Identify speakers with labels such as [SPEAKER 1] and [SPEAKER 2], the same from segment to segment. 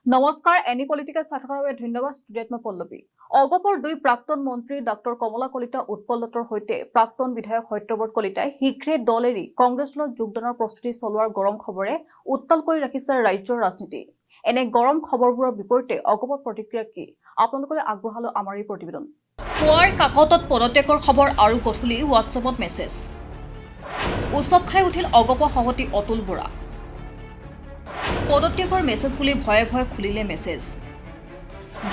[SPEAKER 1] নমস্কাৰ any political চাৰ্টৰ বাবে ধন্যবাদ ষ্টুডিঅ'ত মই পল্লৱী অগপৰ দুই প্ৰাক্তন মন্ত্ৰী ডক্টৰ কমলা কলিতা উৎপল দত্তৰ সৈতে প্ৰাক্তন বিধায়ক সত্যব্ৰত কলিতাই শীঘ্ৰে দল এৰি কংগ্ৰেছ দলত যোগদানৰ প্ৰস্তুতি চলোৱাৰ গৰম খবৰে উত্তাল কৰি ৰাখিছে ৰাজ্যৰ ৰাজনীতি এনে গৰম খবৰবোৰৰ বিপৰীতে অগপৰ প্ৰতিক্ৰিয়া কি আপোনালোকলৈ আগবঢ়ালো আমাৰ এই প্ৰতিবেদন পুৱাৰ কাকতত পদত্যাগৰ খবৰ আৰু গধূলি হোৱাটছএপত মেছেজ উৎসৱ খাই উঠিল অগপ সভাপতি অতুল বৰা পদত্যাগৰ মেছেজ বুলি ভয়ে ভয়ে খুলিলে মেছেজ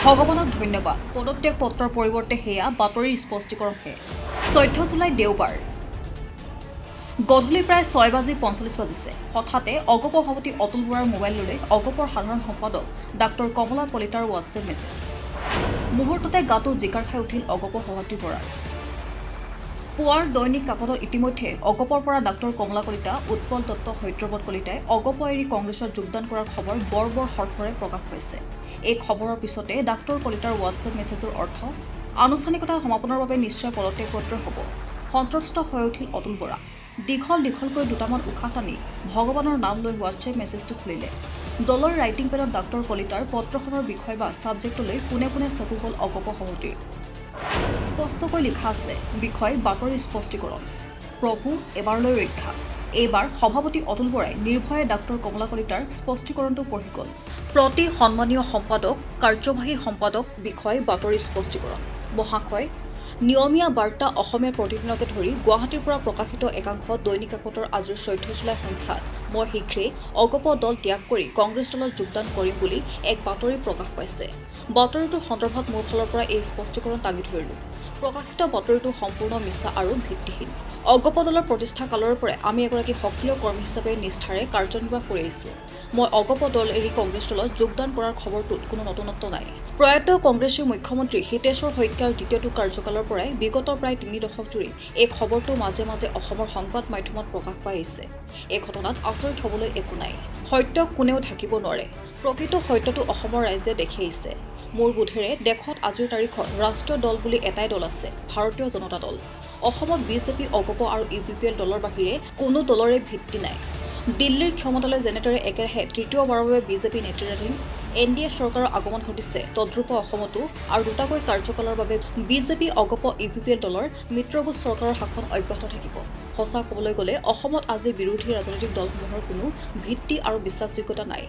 [SPEAKER 1] ভগৱানক ধন্যবাদ পদত্যাগ পত্ৰৰ পৰিৱৰ্তে সেয়া বাতৰিৰ স্পষ্টীকৰণহে 14 জুলাই দেওবাৰ গধূলি প্ৰায় 6:45 বাজিছে হঠাতে অগপ সভাপতি অতুল বৰাৰ মোবাইললৈ অগপৰ সাধাৰণ সম্পাদক ডাক্তৰ কমলা কলিতাৰ হোৱাটছএপ মেছেজ মুহূৰ্ততে গাটো জিকাৰ খাই উঠিল অগপ সভাপতি বৰাৰ পুৱাৰ দৈনিক কাকতত ইতিমধ্যে অগপৰ পৰা ডাক্তৰ কমলা কলিতা উৎপল দত্ত সত্যব্ৰত কলিতাই অগপ এৰি কংগ্ৰেছত যোগদান কৰাৰ খবৰ বৰ হৰফৰে প্ৰকাশ পাইছে এই খবৰৰ পিছতে ডাক্তৰ কলিতাৰ হোৱাটছএপ মেছেজৰ অৰ্থ আনুষ্ঠানিকতা সমাপনৰ বাবে নিশ্চয় পদত্যাগ পত্ৰ হ'ব সন্ত্ৰস্ত হৈ উঠিল অতুল বৰা দীঘলকৈ দুটামান উশাহ টানি ভগৱানৰ নাম লৈ হোৱাটছএপ মেছেজটো খুলিলে দলৰ ৰাইটিং পেডত ডাক্তৰ কলিতাৰ পত্ৰখনৰ বিষয় বা ছাবজেক্টলৈ পোনে পোনে চকু গ'ল অগপ সভাপতিৰ স্পষ্টকৈ লিখা আছে বিষয় বাতৰি স্পষ্টীকৰণ প্ৰভু এবাৰলৈ ৰক্ষা এইবাৰ সভাপতি অতুল বৰাই নিৰ্ভয়ে ডাক্তৰ কমলা কলিতাৰ স্পষ্টীকৰণটো পঢ়ি গ'ল প্ৰতি সন্মানীয় সম্পাদক কাৰ্যবাহী সম্পাদক বিষয় বাতৰি স্পষ্টীকৰণ মহাশয় নিয়মীয়া বাৰ্তা অসমীয়া প্ৰতিদিনকে ধৰি গুৱাহাটীৰ পৰা প্ৰকাশিত একাংশ দৈনিক কাকতৰ আজিৰ 14 জুলাই সংখ্যাত মই শীঘ্ৰেই অগপ দল ত্যাগ কৰি কংগ্ৰেছ দলত যোগদান কৰিম বুলি এক বাতৰি প্ৰকাশ পাইছে বাতৰিটোৰ সন্দৰ্ভত মোৰ ফালৰ পৰা এই স্পষ্টীকৰণ দাঙি ধৰিলোঁ প্ৰকাশিত বাতৰিটো সম্পূৰ্ণ মিছা আৰু ভিত্তিহীন অগপ দলৰ প্ৰতিষ্ঠা কালৰ পৰাই আমি এগৰাকী সক্ৰিয় কৰ্মী হিচাপে নিষ্ঠাৰে কাৰ্যনিৰ্বাহ কৰি আহিছোঁ মই অগপ দল এৰি কংগ্ৰেছ দলত যোগদান কৰাৰ খবৰটোত কোনো নতুনত্ব নাই প্ৰয়াত কংগ্ৰেছী মুখ্যমন্ত্ৰী হিতেশ্বৰ শইকীয়াৰ দ্বিতীয়টো কাৰ্যকালৰ পৰাই বিগত প্ৰায় 3 দশক জুৰি এই খবৰটো মাজে মাজে অসমৰ সংবাদ মাধ্যমত প্ৰকাশ পাই আহিছে এই ঘটনাত আচৰিত হ'বলৈ একো নাই সত্যক কোনেও ঢাকিব নোৱাৰে প্ৰকৃত সত্যটো অসমৰ ৰাইজে দেখি আহিছে মোৰ বোধেৰে দেশত আজিৰ তাৰিখত ৰাষ্ট্ৰীয় দল বুলি এটাই দল আছে ভাৰতীয় জনতা দল অসমত বিজেপি অগপ আৰু ইউপিপিএল দলৰ বাহিৰে কোনো দলৰে ভিত্তি নাই দিল্লীৰ ক্ষমতালৈ যেনেদৰে একেৰাহে তৃতীয়বাৰৰ বাবে বিজেপি নেতৃত্বাধীন এনডিএ চৰকাৰৰ আগমন ঘটিছে তদ্ৰূপ অসমতো আৰু দুটাকৈ কাৰ্যকালৰ বাবে বিজেপি অগপ ইউপিপিএল দলৰ মিত্ৰগোট চৰকাৰৰ শাসন অব্যাহত থাকিব সঁচা ক'বলৈ গ'লে অসমত আজি বিৰোধী ৰাজনৈতিক দলসমূহৰ কোনো ভিত্তি আৰু বিশ্বাসযোগ্যতা নাই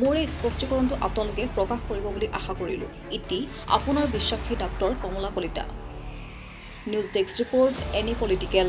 [SPEAKER 1] মোৰ এই স্পষ্টীকৰণটো আপোনালোকে প্ৰকাশ কৰিব বুলি আশা কৰিলোঁ ইতি আপোনাৰ বিশ্বাসী doctor Kamala Kalita news desk report any political